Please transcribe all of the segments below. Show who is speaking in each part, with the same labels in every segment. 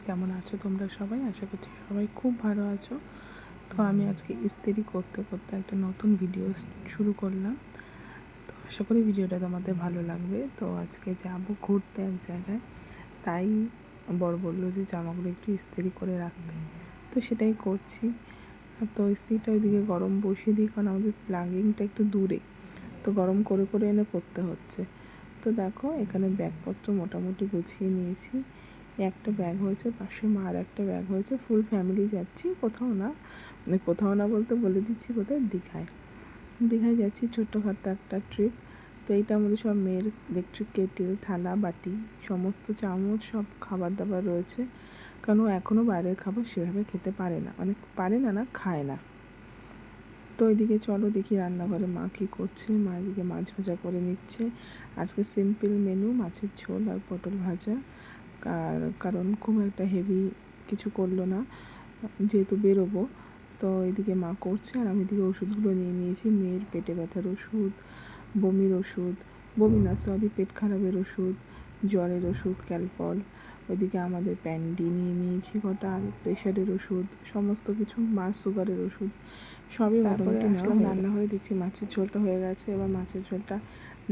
Speaker 1: কেমন আছো তোমরা সবাই? আশা করছি সবাই খুব ভালো আছো। তো আমি আজকে ইস্ত্রি করতে করতে একটা নতুন ভিডিও শুরু করলাম। তো আশা করি ভিডিওটা তোমাদের ভালো লাগবে। তো আজকে যাব ঘুরতে এক জায়গায়, তাই বর বললো যে জামাগুলো একটু ইস্ত্রি করে রাখতে, তো সেটাই করছি। তো ইস্ত্রিটা ওইদিকে গরম বসিয়ে দিই, কারণ আমাদের প্লাগিংটা একটু দূরে, তো গরম করে করে এনে করতে হচ্ছে। তো দেখো এখানে ব্যাগপত্র মোটামুটি গুছিয়ে নিয়েছি। একটা ব্যাগ হয়েছে, পাশে মার একটা ব্যাগ হয়েছে। ফুল ফ্যামিলি যাচ্ছি, কোথাও না, মানে কোথাও না বলতে বলে দিচ্ছি কোথায়, দীঘায় যাচ্ছি, ছোট্টখাট্টো একটা ট্রিপ। তো এইটার মধ্যে সব মেয়ের ইলেকট্রিক কেটেল, থালা বাটি, সমস্ত চামচ, সব খাবার দাবার রয়েছে। কারণ ও এখনও বাইরের খাবার সেভাবে খেতে পারে না, মানে পারে না, খায় না। তো ওইদিকে চলো দেখি রান্নাঘরে মা কী করছে। মা এদিকে মাছ ভাজা করে নিচ্ছে। আজকে সিম্পল মেনু, মাছের ঝোল আর পটল ভাজা। আর কারণ খুব একটা হেভি কিছু করলো না, যেহেতু বেরোবো। তো এদিকে মা করছে, আর আমি এদিকে ওষুধগুলো নিয়ে নিয়েছি। মেয়ের পেটে ব্যথার ওষুধ, বমির ওষুধ, বমি না সরি, পেট খারাপের ওষুধ, জ্বরের ওষুধ ক্যালপল। ওইদিকে আমাদের প্যান্ডি নিয়ে নিয়েছি কটা, আর প্রেশারের ওষুধ, সমস্ত কিছু, মাছ সুগারের ওষুধ সবই মোটামুটি নেওয়া। রান্নাঘরে দেখছি মাছের ঝোলটা হয়ে গেছে। এবার মাছের ঝোলটা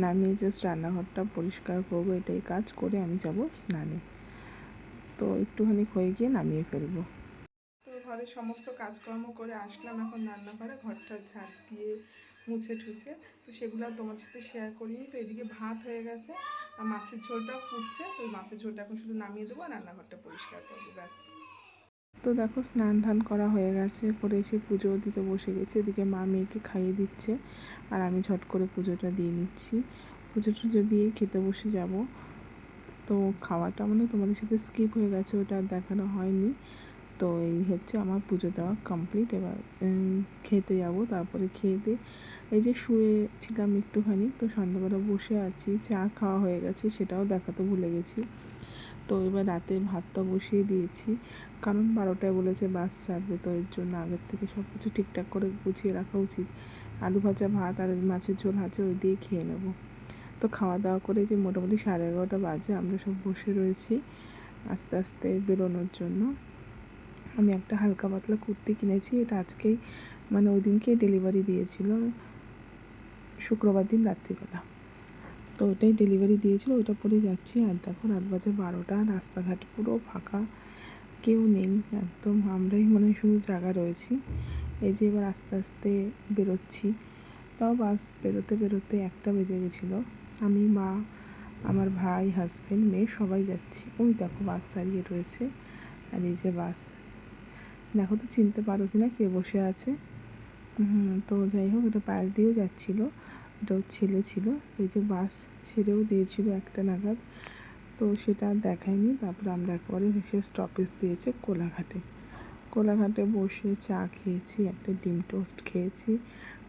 Speaker 1: নামিয়ে জাস্ট রান্নাঘরটা পরিষ্কার করবো, এটাই কাজ করে আমি যাব স্নানে। তো একটুখানি হয়ে গিয়ে নামিয়ে ফেলবো। তো ঘরের সমস্ত কাজকর্ম করে আসলাম, এখন রান্নাঘরে ঘরটা ঝাড় দিয়ে মুছে ঠুছে, তো সেগুলো আর তোমার সাথে শেয়ার করিনি। তো এদিকে ভাত হয়ে গেছে আর মাছের ঝোলটাও ফুটছে। তো মাছের ঝোলটা এখন শুধু নামিয়ে দেবো আর রান্নাঘরটা পরিষ্কার করবো, ব্যাস। তো দেখো স্নান ধান করা হয়ে গেছে, করে এসে পুজো দিতে বসে গেছে। এদিকে মা মেয়েকে খাইয়ে দিচ্ছে, আর আমি ঝট করে পুজোটা দিয়ে নিচ্ছি। পুজো টুজো দিয়ে খেতে বসে যাব। তো খাওয়াটা মানে তোমাদের সাথে স্কিপ হয়ে গেছে, ওটা আর দেখানো হয়নি। তো এই হচ্ছে আমার পুজো দেওয়া কমপ্লিট। এবার খেতে যাব। তারপরে খেয়ে দিয়ে এই যে শুয়েছিলাম একটুখানি, তো সন্ধ্যাবেলা বসে আছি, চা খাওয়া হয়ে গেছে, সেটাও দেখাতে ভুলে গেছি। তো এবার রাতে ভাতটা বসিয়ে দিয়েছি, কারণ 12টায় বলেছে বাস ছাড়বে, তো এর জন্য আগের থেকে সব কিছু ঠিকঠাক করে গুছিয়ে রাখা উচিত। আলু ভাজা, ভাত আর মাছের ঝোল আছে, ওই দিয়ে খেয়ে নেব। তো খাওয়া দাওয়া করে যে মোটামুটি 11:30 বাজে, আমরা সব বসে রয়েছি আস্তে আস্তে বেরোনোর জন্য। আমি একটা হালকা পাতলা কুর্তি কিনেছি, এটা আজকেই মানে ওই দিনকেই ডেলিভারি দিয়েছিল, শুক্রবার দিন রাত্রিবেলা। তো ওটাই ডেলিভারি দিয়েছিল, ওটা পরে যাচ্ছি। আর দেখো রাত বাজে 12টা, রাস্তাঘাট পুরো ফাঁকা, কেউ নেই একদম, আমরাই মনে শুধু জায়গা রয়েছি। এই যে এবার আস্তে আস্তে বেরোচ্ছি। তাও বাস বেরোতে বেরোতে 1টা বেজে গেছিলো। আমি, মা, আমার ভাই, হাজব্যান্ড, মেয়ে সবাই যাচ্ছি। ওই দেখো বাস দাঁড়িয়ে রয়েছে, আর এই যে বাস, দেখো তো চিনতে পারো কি না কে বসে আছে। তো যাই হোক, এটা পাশ দিয়েও যাচ্ছিলো, এটাও ছেলে ছিল। তো এই যে বাস ছেড়েও দিয়েছিল 1টা নাগাদ, তো সেটা দেখায়নি। তারপরে আমরা একবারে এসে স্টপেজ দিয়েছে কোলাঘাটে বসে চা খেয়েছি, একটা ডিম টোস্ট খেয়েছি।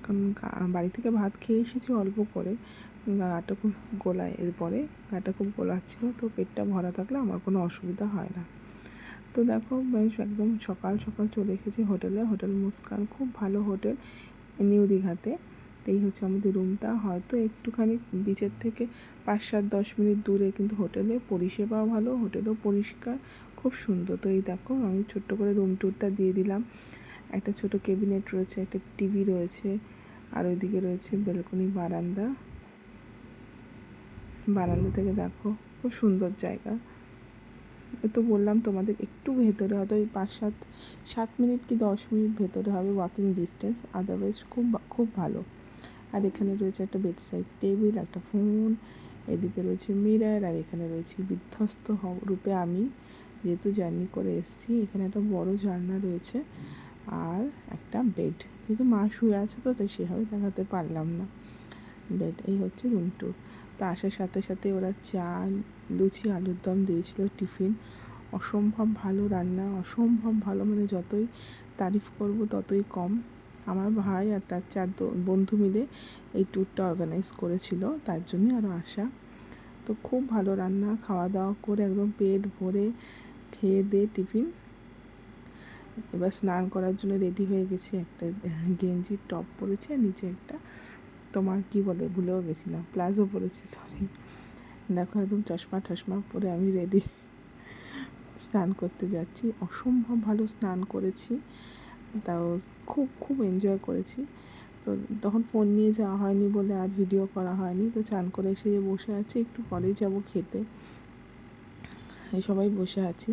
Speaker 1: কারণ বাড়ি থেকে ভাত খেয়ে এসেছি অল্প করে, গাটা খুব গোলায়, এরপরে গাটা খুব গোলাচ্ছিল। তো পেটটা ভরা থাকলে আমার কোনো অসুবিধা হয় না। তো দেখো বেশ একদম সকাল সকাল চলে এসেছি হোটেলে, হোটেল মুস্কান, খুব ভালো হোটেল, নিউ দীঘাতে। এই হচ্ছে আমাদের রুমটা, হয়তো একটুখানি বিচের থেকে 5-7-10 মিনিট দূরে, কিন্তু হোটেলে পরিষেবাও ভালো, হোটেলও পরিষ্কার, খুব সুন্দর। তো এই দেখো আমি ছোট্ট করে রুম ট্যুরটা দিয়ে দিলাম। একটা ছোট ক্যাবিনেট রয়েছে, একটা টিভি রয়েছে, আর ওইদিকে রয়েছে ব্যালকনি, বারান্দা থেকে দেখো খুব সুন্দর জায়গা। তো বললাম তোমাদের একটু ভেতরে, হয়তো ওই 5-7 মিনিট কি 10 মিনিট ভেতরে হবে ওয়াকিং ডিস্টেন্স, আদারওয়াইজ খুব খুব ভালো। আর এখানে রয়েছে একটা বেডসাইড টেবিল, একটা ফোন, এদিকে রয়েছে মিরর, আর এখানে রয়েছে বিধ্বস্ত রূপে আমি, যেহেতু জার্নি করে এসেছি। এখানে একটা বড় জানলা রয়েছে, আর একটা বেড, যেহেতু মা শুয়ে আছে তো তাই সেভাবে দেখাতে পারলাম না বেড। এই হচ্ছে রুম ট্যুর। তো আসার সাথে সাথে ওরা চা, লুচি, আলুর দম দিয়েছিল টিফিন। অসম্ভব ভালো রান্না, অসম্ভব ভালো, মানে যতই তারিফ করব ততই কম। আমার ভাই আর তার 4 বন্ধু মিলে এই ট্যুরটা অর্গানাইজ করেছিল, তার জন্যই আরও আসা। তো খুব ভালো রান্না, খাওয়া দাওয়া করে একদম পেট ভরে খেয়ে দিয়ে টিফিন, এবার স্নান করার জন্য রেডি হয়ে গেছি। একটা গেঞ্জির টপ পরেছে, নিচে একটা তোমার কি বলে ভুলেও গেছিলাম, প্লাজো পরেছি, সরি। দেখো একদম চশমা টশমা পরে আমি রেডি। স্নান করতে যাচ্ছি। অসম্ভব ভালো স্নান করেছি, তাও খুব খুব এনজয় করেছি। তো তখন ফোন নিয়ে যাওয়া হয়নি বলে আর ভিডিও করা হয়নি। তো চান করে এসে বসে আছি, একটু পরেই যাব খেতে। এই সবাই বসে আছি,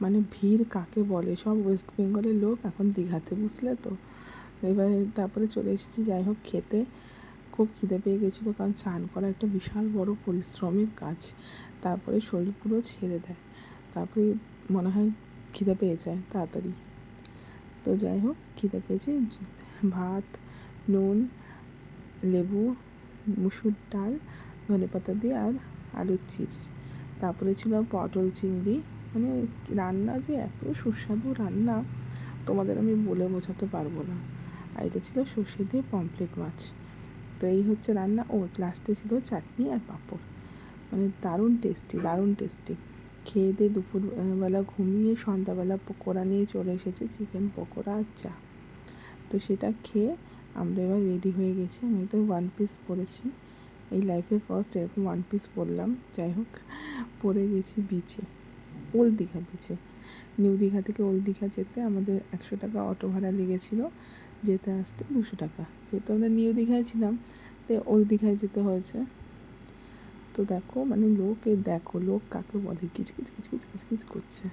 Speaker 1: মানে ভিড় কাকে বলে, সব ওয়েস্ট বেঙ্গলের লোক এখন দীঘাতে, বুঝলে তো। এবার তারপরে চলে এসেছি যাই হোক খেতে। খুব খিদে পেয়ে গেছিলো, কারণ চান করা একটা বিশাল বড় পরিশ্রমের কাজ। তারপরে শরীর পুরো ছেড়ে দেয়, তারপরে মনে হয় খিদে পেয়ে যায় তাড়াতাড়ি। তো যাই হোক খিদে পেয়েছে, ভাত, নুন, লেবু, মুসুর ডাল, ধনেপাতা দিয়ে আর আলুর চিপস। তারপরে ছিল পটল চিংড়ি। মানে রান্না যে এত সুস্বাদু রান্না, তোমাদের আমি বলে বোঝাতে পারবো না। আর এটা ছিল সর্ষে দিয়ে পমফ্রেট মাছ। তো এই হচ্ছে রান্না। ও লাস্টে ছিল চাটনি আর পাঁপড়। মানে দারুণ টেস্টি, দারুণ টেস্টি। খেয়ে দিয়ে দুপুরবেলা ঘুমিয়ে সন্ধ্যাবেলা পকোড়া নিয়ে চলে এসেছি, চিকেন পকোড়া আর চা। তো সেটা খেয়ে আমরা এবার রেডি হয়ে গেছি। আমি একটা ওয়ান পিস পরেছি, এই লাইফে ফার্স্ট এরকম ওয়ান পিস পরলাম। যাই হোক পরে গেছি বিচে, ওল্ড দীঘা বিচে। নিউ দীঘা থেকে ওল্ড দীঘা যেতে আমাদের 100 টাকা অটো ভাড়া লেগেছিলো, যেতে আসতে 200 টাকা। যেহেতু আমরা নিউ দীঘায় ছিলাম, তাই ওল্ড দীঘায় যেতে হয়েছে। তো দেখো মানে লোক কাকে বলে, কিচকিচ কিচকিচ কিচকিচ করছে,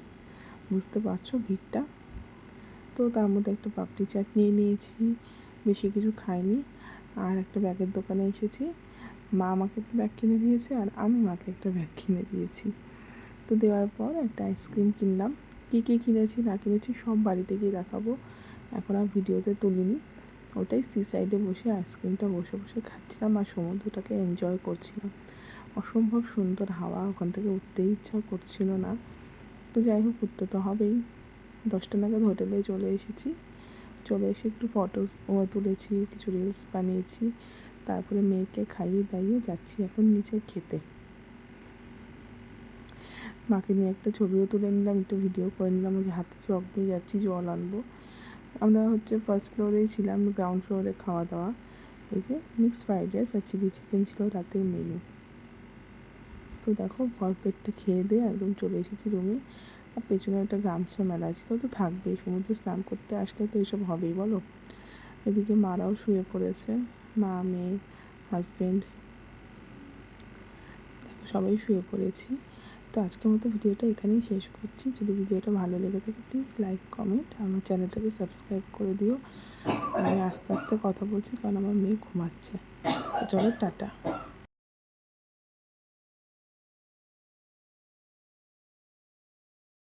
Speaker 1: বুঝতে পারছো ভিড়টা। তো তার মধ্যে একটা পাপড়ি চাট নিয়ে নিয়েছি, বেশি কিছু খাইনি। আর একটা ব্যাগের দোকানে এসেছি, মা আমাকে একটা ব্যাগ কিনে দিয়েছে আর আমি মাকে একটা ব্যাগ কিনে দিয়েছি। তো দেওয়ার পর একটা আইসক্রিম কিনলাম। কী কী কিনেছি না কিনেছি সব বাড়িতে গিয়ে দেখাবো, এখন আর ভিডিওতে তুলিনি। ওটাই সি সাইডে বসে আইসক্রিমটা বসে বসে খাচ্ছিলাম আর সমুদ্রটাকে এনজয় করছিলাম। অসম্ভব সুন্দর হাওয়া, ওখান থেকে উঠতেই ইচ্ছা করছিল না। তো যাই হোক উঠতে তো হবেই। 10টা নাগাদ হোটেলে চলে এসেছি। চলে এসে একটু ফটোস তুলেছি, কিছু রিলস বানিয়েছি। তারপরে মেয়েকে খাইয়ে দাইয়ে যাচ্ছি এখন নিচে খেতে। মাকে নিয়ে একটা ছবিও তুলে নিলাম, একটু ভিডিও করে নিলাম। ওই হাতে জগ দিয়ে যাচ্ছি জল আনবো। আমরা ফার্স্ট ফ্লোরেই ছিলাম, গ্রাউন্ড ফ্লোরে খাওয়া দাওয়া। এই যে মিক্সড ফ্রাইড রাইস আর চিলি চিকেন ছিল রাতের মেনু। তো দেখো ভরপেটটা খেয়ে দিয়ে একদম চলে এসেছি রুমে। আর পেছনে একটা গামছা মেলা ছিল, তো থাকবেই, সমুদ্রে স্নান করতে আসলে তো এইসব হবেই বলো। এদিকে মারাও শুয়ে পড়েছে, মা, মেয়ে, হাজব্যান্ড, দেখো সবাই শুয়ে পড়েছি। তো আজকের মতো ভিডিওটা এখানেই শেষ করছি। যদি ভিডিওটা ভালো লেগে থাকে প্লিজ লাইক, কমেন্ট, আমার চ্যানেলটাকে সাবস্ক্রাইব করে দিও। আমি আস্তে আস্তে কথা বলছি কারণ আমার মেয়ে ঘুমাচ্ছে। চলো টাটা।